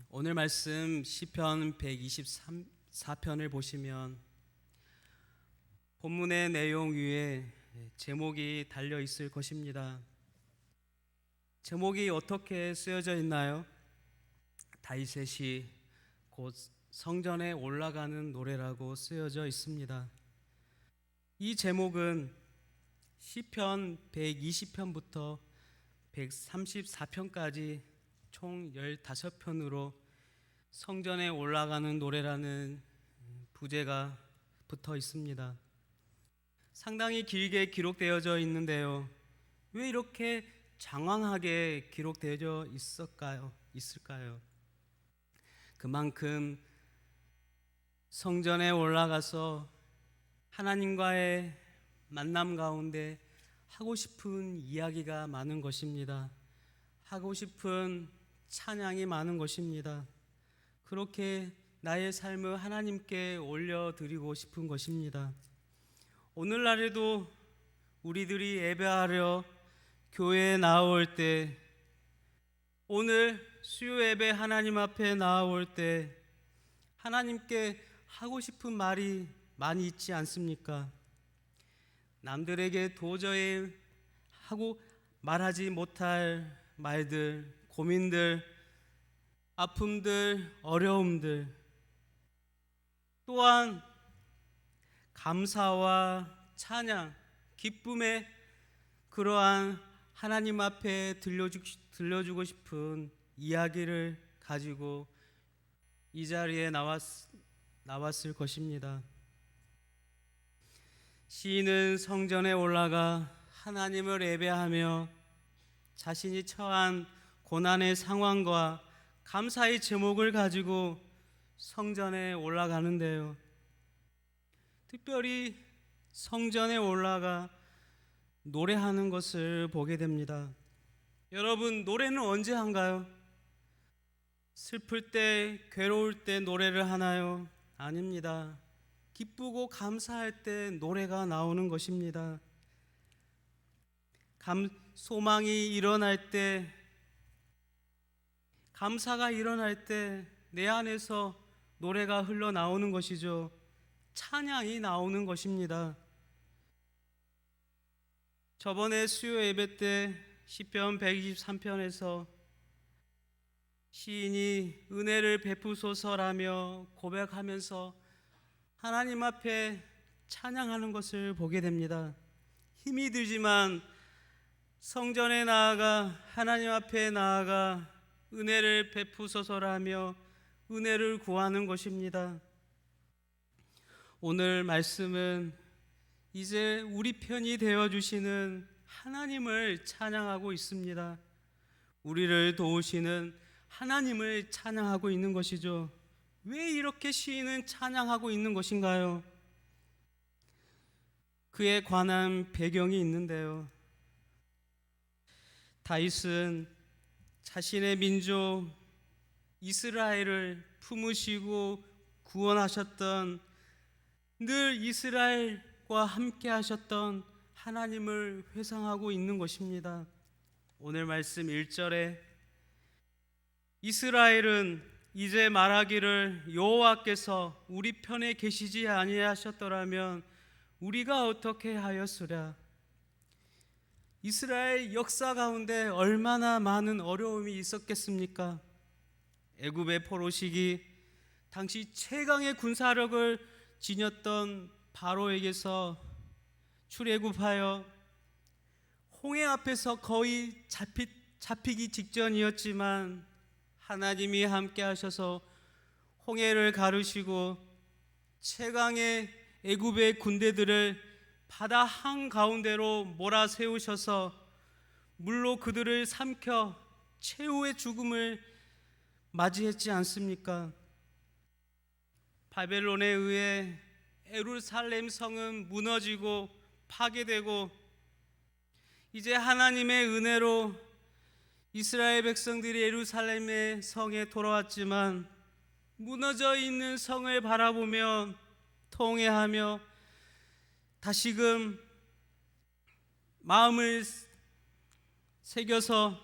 오늘 말씀 시편 124편을 보시면 본문의 내용 위에 제목이 달려 있을 것입니다. 제목이 어떻게 쓰여져 있나요? 다윗의 시 곧 성전에 올라가는 노래라고 쓰여져 있습니다. 이 제목은 시편 120편부터 134편까지 총 15편으로 성전에 올라가는 노래라는 부제가 붙어 있습니다. 상당히 길게 기록되어져 있는데요. 왜 이렇게 장황하게 기록되어져 있을까요? 그만큼 성전에 올라가서 하나님과의 만남 가운데 하고 싶은 이야기가 많은 것입니다. 하고 싶은 찬양이 많은 것입니다. 그렇게 나의 삶을 하나님께 올려드리고 싶은 것입니다. 오늘날에도 우리들이 예배하려 교회에 나올 때, 오늘 수요 예배 하나님 앞에 나올 때 하나님께 하고 싶은 말이 많이 있지 않습니까? 남들에게 도저히 하고 말하지 못할 말들, 고민들, 아픔들, 어려움들, 또한 감사와 찬양, 기쁨의 그러한 하나님 앞에 들려주고 싶은 이야기를 가지고 이 자리에 나왔을 것입니다. 시인은 성전에 올라가 하나님을 예배하며 자신이 처한 고난의 상황과 감사의 제목을 가지고 성전에 올라가는데요. 특별히 성전에 올라가 노래하는 것을 보게 됩니다. 여러분, 노래는 언제 한가요? 슬플 때, 괴로울 때 노래를 하나요? 아닙니다. 기쁘고 감사할 때 노래가 나오는 것입니다. 소망이 일어날 때, 감사가 일어날 때 내 안에서 노래가 흘러나오는 것이죠. 찬양이 나오는 것입니다. 저번에 수요 예배 때 시편 123편에서 시인이 은혜를 베푸소서라며 고백하면서 하나님 앞에 찬양하는 것을 보게 됩니다. 힘이 들지만 성전에 나아가 하나님 앞에 나아가 은혜를 베푸소서라며 은혜를 구하는 것입니다. 오늘 말씀은 이제 우리 편이 되어주시는 하나님을 찬양하고 있습니다. 우리를 도우시는 하나님을 찬양하고 있는 것이죠. 왜 이렇게 시인은 찬양하고 있는 것인가요? 그에 관한 배경이 있는데요. 다윗은 자신의 민족 이스라엘을 품으시고 구원하셨던, 늘 이스라엘과 함께 하셨던 하나님을 회상하고 있는 것입니다. 오늘 말씀 1절에 이스라엘은 이제 말하기를 여호와께서 우리 편에 계시지 아니하셨더라면 우리가 어떻게 하였으랴. 이스라엘 역사 가운데 얼마나 많은 어려움이 있었겠습니까? 애굽의 포로시기, 당시 최강의 군사력을 지녔던 바로에게서 출애굽하여 홍해 앞에서 거의 잡히기 직전이었지만 하나님이 함께 하셔서 홍해를 가르시고 최강의 애굽의 군대들을 바다 한가운데로 몰아세우셔서 물로 그들을 삼켜 최후의 죽음을 맞이했지 않습니까? 바벨론에 의해 예루살렘 성은 무너지고 파괴되고 이제 하나님의 은혜로 이스라엘 백성들이 예루살렘의 성에 돌아왔지만 무너져 있는 성을 바라보며 통회하며 다시금 마음을 새겨서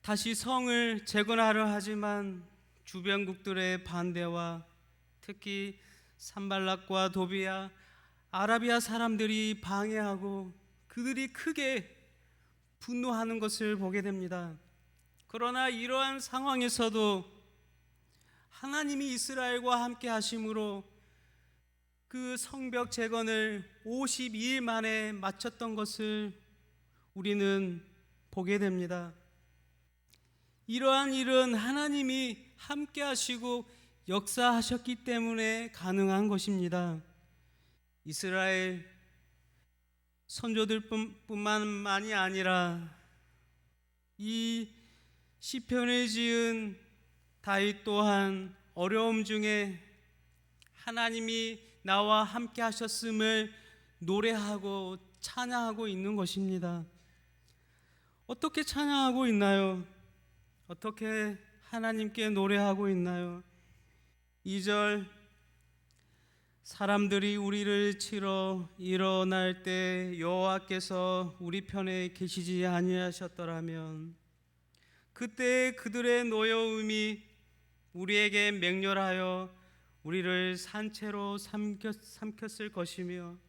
다시 성을 재건하려 하지만 주변국들의 반대와 특히 산발락과 도비아, 아라비아 사람들이 방해하고 그들이 크게 분노하는 것을 보게 됩니다. 그러나 이러한 상황에서도 하나님이 이스라엘과 함께 하심으로 그 성벽 재건을 52일 만에 마쳤던 것을 우리는 보게 됩니다. 이러한 일은 하나님이 함께 하시고 역사하셨기 때문에 가능한 것입니다. 이스라엘 선조들뿐만이 아니라 이 시편을 지은 다윗 또한 어려움 중에 하나님이 나와 함께 하셨음을 노래하고 찬양하고 있는 것입니다. 어떻게 찬양하고 있나요? 어떻게 하나님께 노래하고 있나요? 2절, 사람들이 우리를 치러 일어날 때 여호와께서 우리 편에 계시지 아니하셨더라면 그때 그들의 노여움이 우리에게 맹렬하여 우리를 산채로 삼켰을 것이며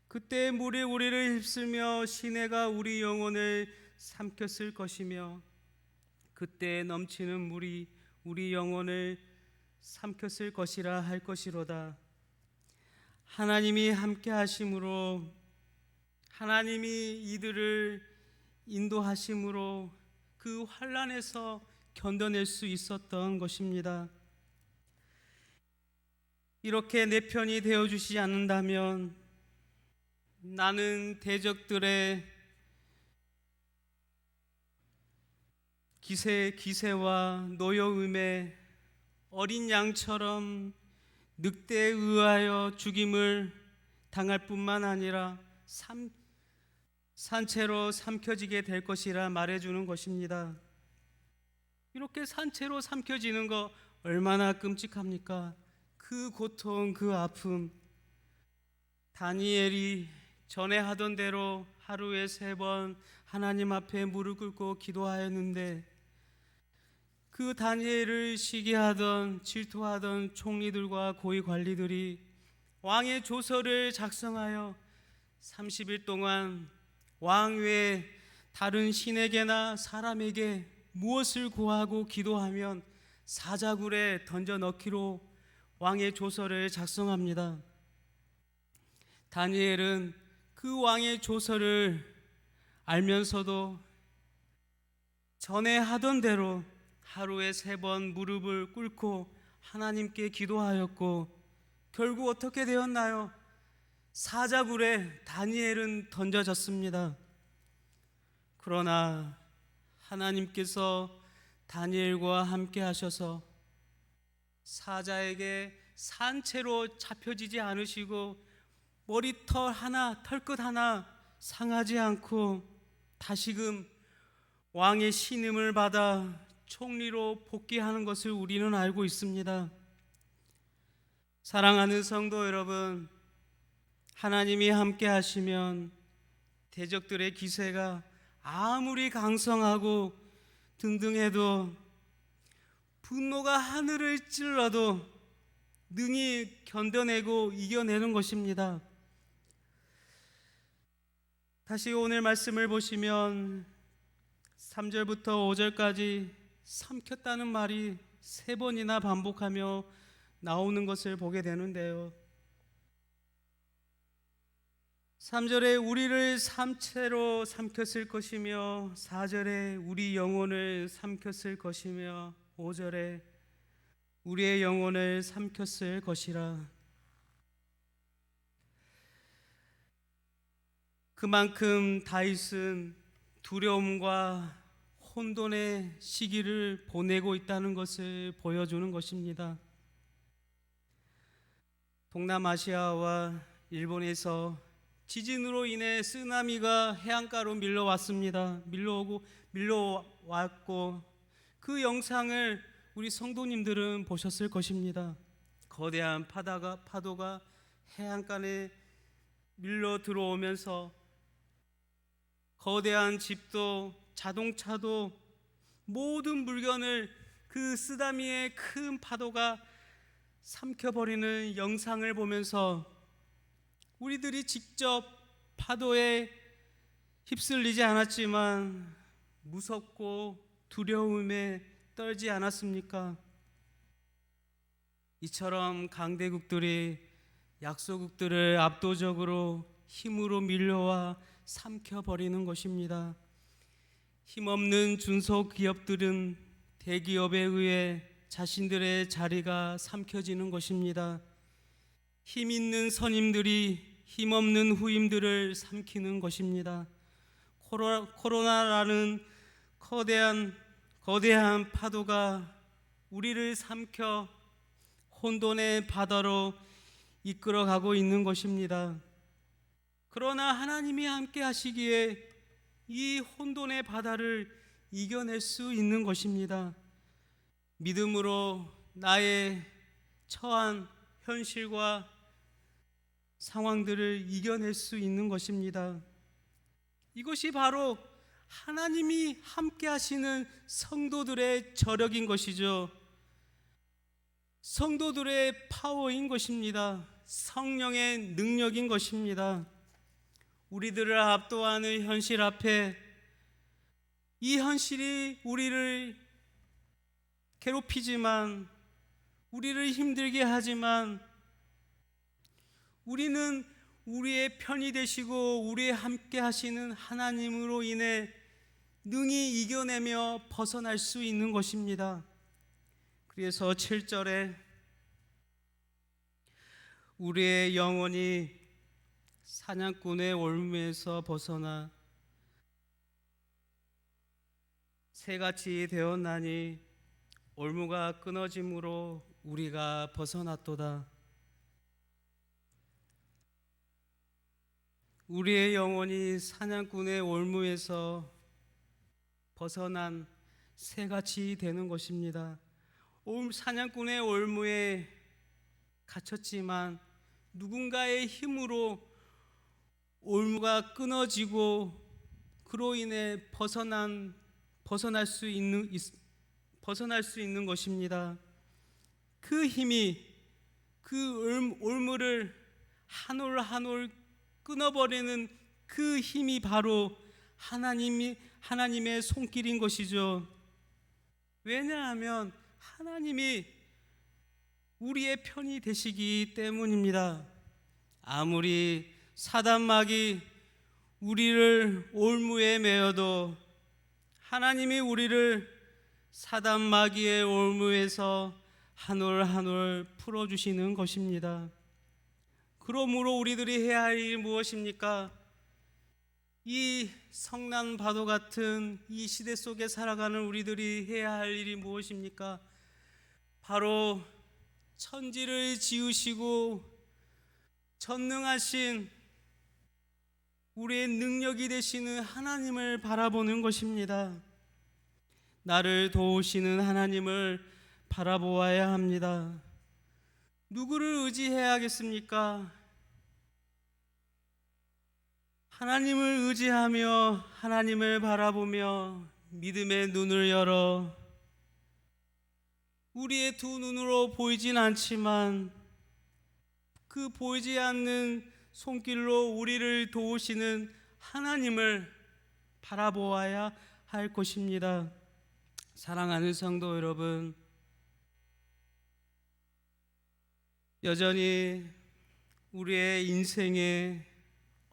그때 물이 우리를 휩쓸며 시내가 우리 영혼을 삼켰을 것이며 그때 넘치는 물이 우리 영혼을 삼켰을 것이라 할 것이로다. 하나님이 함께 하심으로, 하나님이 이들을 인도하심으로 그 환난에서 견뎌낼 수 있었던 것입니다. 이렇게 내 편이 되어주시지 않는다면 나는 대적들의 기세와 노여움에 어린 양처럼 늑대에 의하여 죽임을 당할 뿐만 아니라 산채로 삼켜지게 될 것이라 말해주는 것입니다. 이렇게 산채로 삼켜지는 거 얼마나 끔찍합니까? 그 고통, 그 아픔. 다니엘이 전에 하던 대로 하루에 3번 하나님 앞에 무릎 꿇고 기도하였는데 그 다니엘을 시기하던 질투하던 총리들과 고위 관리들이 왕의 조서를 작성하여 30일 동안 왕 외에 다른 신에게나 사람에게 무엇을 구하고 기도하면 사자굴에 던져 넣기로 왕의 조서를 작성합니다. 다니엘은 그 왕의 조서를 알면서도 전에 하던 대로 하루에 3번 무릎을 꿇고 하나님께 기도하였고 결국 어떻게 되었나요? 사자굴에 다니엘은 던져졌습니다. 그러나 하나님께서 다니엘과 함께 하셔서 사자에게 산채로 잡혀지지 않으시고 머리털 하나, 털끝 하나 상하지 않고 다시금 왕의 신임을 받아 총리로 복귀하는 것을 우리는 알고 있습니다. 사랑하는 성도 여러분, 하나님이 함께 하시면 대적들의 기세가 아무리 강성하고 등등해도 분노가 하늘을 찔러도 능히 견뎌내고 이겨내는 것입니다. 다시 오늘 말씀을 보시면 3절부터 5절까지 삼켰다는 말이 3번이나 반복하며 나오는 것을 보게 되는데요. 3절에 우리를 삼채로 삼켰을 것이며 4절에 우리 영혼을 삼켰을 것이며 5절에 우리의 영혼을 삼켰을 것이라. 그만큼 다윗은 두려움과 혼돈의 시기를 보내고 있다는 것을 보여주는 것입니다. 동남아시아와 일본에서 지진으로 인해 쓰나미가 해안가로 밀려왔고 그 영상을 우리 성도님들은 보셨을 것입니다. 거대한 파도가 해안가에 밀려 들어오면서 거대한 집도 자동차도 모든 물건을 그 쓰다미의 큰 파도가 삼켜버리는 영상을 보면서 우리들이 직접 파도에 휩쓸리지 않았지만 무섭고 두려움에 떨지 않았습니까? 이처럼 강대국들이 약소국들을 압도적으로 힘으로 밀려와 삼켜버리는 것입니다. 힘없는 중소기업들은 대기업에 의해 자신들의 자리가 삼켜지는 것입니다. 힘 있는 선임들이 힘없는 후임들을 삼키는 것입니다. 코로나라는 거대한 파도가 우리를 삼켜 혼돈의 바다로 이끌어가고 있는 것입니다. 그러나 하나님이 함께 하시기에 이 혼돈의 바다를 이겨낼 수 있는 것입니다. 믿음으로 나의 처한 현실과 상황들을 이겨낼 수 있는 것입니다. 이것이 바로 하나님이 함께 하시는 성도들의 저력인 것이죠. 성도들의 파워인 것입니다. 성령의 능력인 것입니다. 우리들을 압도하는 현실 앞에 이 현실이 우리를 괴롭히지만, 우리를 힘들게 하지만 우리는 우리의 편이 되시고 우리의 함께 하시는 하나님으로 인해 능히 이겨내며 벗어날 수 있는 것입니다. 그래서 7절에 우리의 영혼이 사냥꾼의 올무에서 벗어나 새같이 되었나니 올무가 끊어짐으로 우리가 벗어났도다. 우리의 영혼이 사냥꾼의 올무에서 벗어난 새같이 되는 것입니다. 사냥꾼의 올무에 갇혔지만 누군가의 힘으로 올무가 끊어지고 그로 인해 벗어날 수 있는 것입니다. 그 힘이 그 올무를 한 올 한 올 끊어버리는 그 힘이 바로 하나님의 손길인 것이죠. 왜냐하면 하나님이 우리의 편이 되시기 때문입니다. 아무리 사단마귀 우리를 올무에 매어도 하나님이 우리를 사단마귀의 올무에서 한 올 한 올 풀어주시는 것입니다. 그러므로 우리들이 해야 할 일이 무엇입니까? 이 성난 파도 같은 이 시대 속에 살아가는 우리들이 해야 할 일이 무엇입니까? 바로 천지를 지으시고 전능하신 우리의 능력이 되시는 하나님을 바라보는 것입니다. 나를 도우시는 하나님을 바라보아야 합니다. 누구를 의지해야겠습니까? 하나님을 의지하며 하나님을 바라보며 믿음의 눈을 열어 우리의 두 눈으로 보이진 않지만 그 보이지 않는 손길로 우리를 도우시는 하나님을 바라보아야 할 것입니다. 사랑하는 성도 여러분, 여전히 우리의 인생의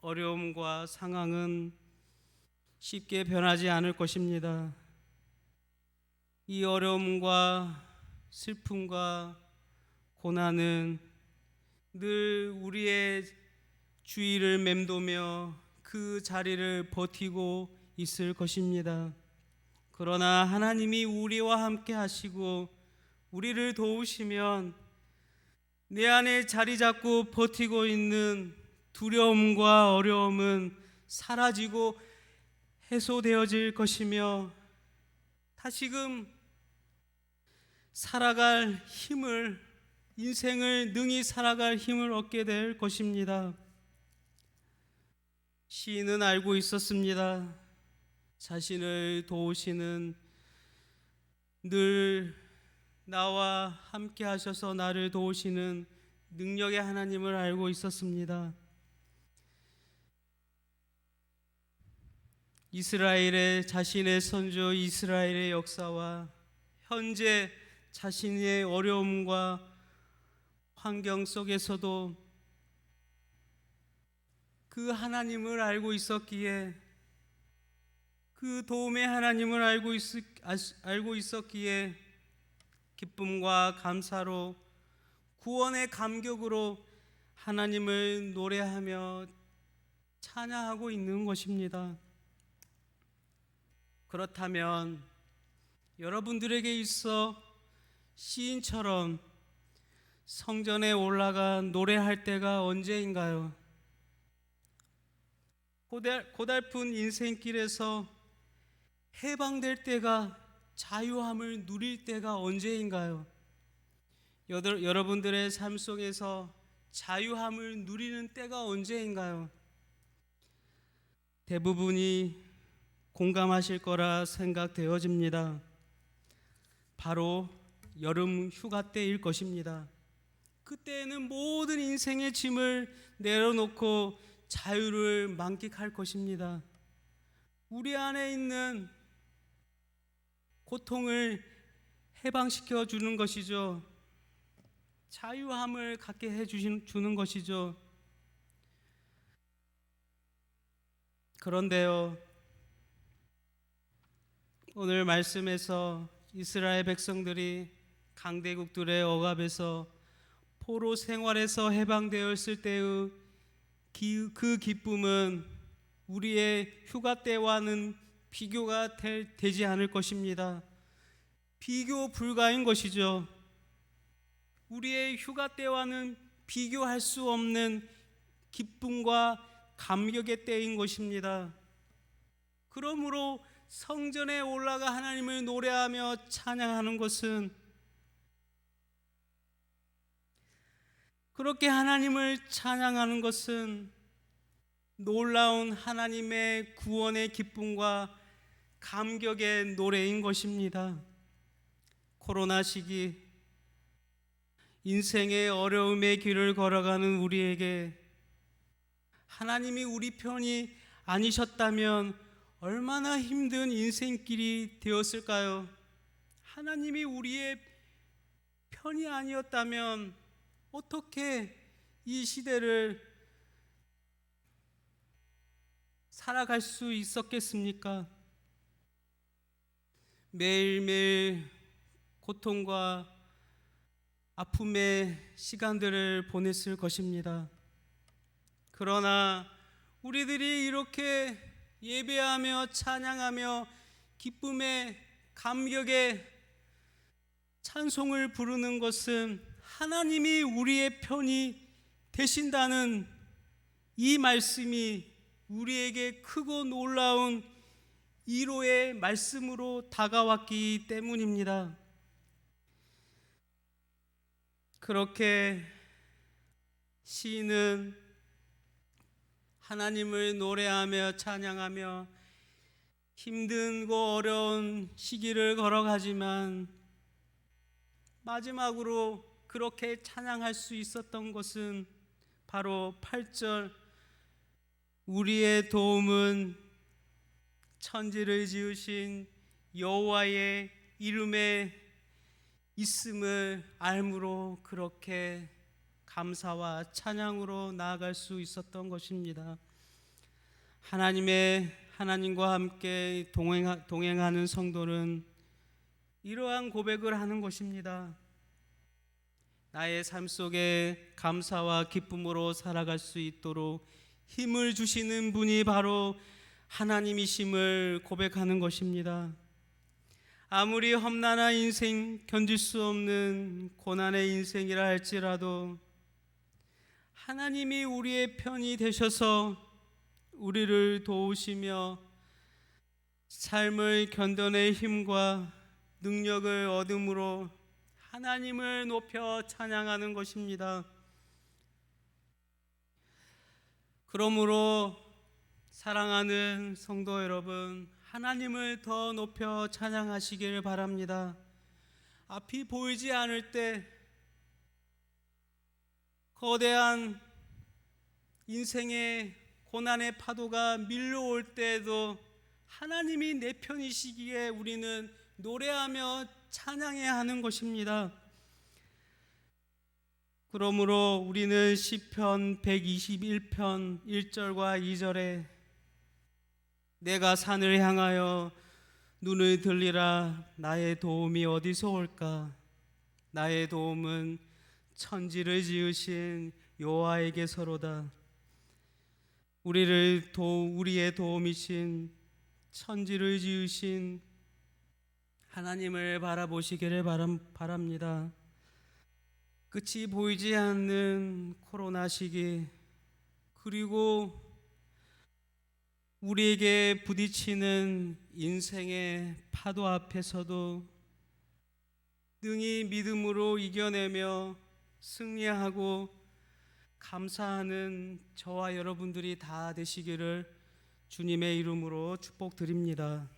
어려움과 상황은 쉽게 변하지 않을 것입니다. 이 어려움과 슬픔과 고난은 늘 우리의 주위를 맴도며 그 자리를 버티고 있을 것입니다. 그러나 하나님이 우리와 함께 하시고 우리를 도우시면 내 안에 자리 잡고 버티고 있는 두려움과 어려움은 사라지고 해소되어질 것이며 다시금 살아갈 힘을, 인생을 능히 살아갈 힘을 얻게 될 것입니다. 시인은 알고 있었습니다. 자신을 도우시는 늘 나와 함께 하셔서 나를 도우시는 능력의 하나님을 알고 있었습니다. 이스라엘의 자신의 선조 이스라엘의 역사와 현재 자신의 어려움과 환경 속에서도 그 하나님을 알고 있었기에, 그 도움의 하나님을 알고 있었기에 기쁨과 감사로, 구원의 감격으로 하나님을 노래하며 찬양하고 있는 것입니다. 그렇다면 여러분들에게 있어 시인처럼 성전에 올라가 노래할 때가 언제인가요? 고달픈 인생길에서 해방될 때가, 자유함을 누릴 때가 언제인가요? 여러분들의 삶 속에서 자유함을 누리는 때가 언제인가요? 대부분이 공감하실 거라 생각되어집니다. 바로 여름 휴가 때일 것입니다. 그때에는 모든 인생의 짐을 내려놓고 자유를 만끽할 것입니다. 우리 안에 있는 고통을 해방시켜 주는 것이죠. 자유함을 갖게 해주는 것이죠. 그런데요, 오늘 말씀에서 이스라엘 백성들이 강대국들의 억압에서 포로 생활에서 해방되었을 때의 그 기쁨은 우리의 휴가 때와는 비교가 되지 않을 것입니다. 비교 불가인 것이죠. 우리의 휴가 때와는 비교할 수 없는 기쁨과 감격의 때인 것입니다. 그러므로 성전에 올라가 하나님을 노래하며 찬양하는 것은, 그렇게 하나님을 찬양하는 것은 놀라운 하나님의 구원의 기쁨과 감격의 노래인 것입니다. 코로나 시기 인생의 어려움의 길을 걸어가는 우리에게 하나님이 우리 편이 아니셨다면 얼마나 힘든 인생길이 되었을까요? 하나님이 우리의 편이 아니었다면 어떻게 이 시대를 살아갈 수 있었겠습니까? 매일매일 고통과 아픔의 시간들을 보냈을 것입니다. 그러나 우리들이 이렇게 예배하며 찬양하며 기쁨의 감격의 찬송을 부르는 것은 하나님이 우리의 편이 되신다는 이 말씀이 우리에게 크고 놀라운 위로의 말씀으로 다가왔기 때문입니다. 그렇게 시인은 하나님을 노래하며 찬양하며 힘들고 어려운 시기를 걸어가지만 마지막으로 그렇게 찬양할 수 있었던 것은 바로 8절, 우리의 도움은 천지를 지으신 여호와의 이름에 있음을 알므로 그렇게 감사와 찬양으로 나아갈 수 있었던 것입니다. 하나님과 함께 동행하는 성도는 이러한 고백을 하는 것입니다. 나의 삶 속에 감사와 기쁨으로 살아갈 수 있도록 힘을 주시는 분이 바로 하나님이심을 고백하는 것입니다. 아무리 험난한 인생, 견딜 수 없는 고난의 인생이라 할지라도 하나님이 우리의 편이 되셔서 우리를 도우시며 삶을 견뎌낼 힘과 능력을 얻음으로 하나님을 높여 찬양하는 것입니다. 그러므로 사랑하는 성도 여러분, 하나님을 더 높여 찬양하시길 바랍니다. 앞이 보이지 않을 때, 거대한 인생의 고난의 파도가 밀려올 때에도 하나님이 내 편이시기에 우리는 노래하며 찬양해야 하는 것입니다. 그러므로 우리는 시편 121편 1절과 2절에 내가 산을 향하여 눈을 들리라 나의 도움이 어디서 올까? 나의 도움은 천지를 지으신 여호와에게서로다. 우리의 도움이신 천지를 지으신 하나님을 바라보시기를 바랍니다. 끝이 보이지 않는 코로나 시기, 그리고 우리에게 부딪히는 인생의 파도 앞에서도 능히 믿음으로 이겨내며 승리하고 감사하는 저와 여러분들이 다 되시기를 주님의 이름으로 축복드립니다.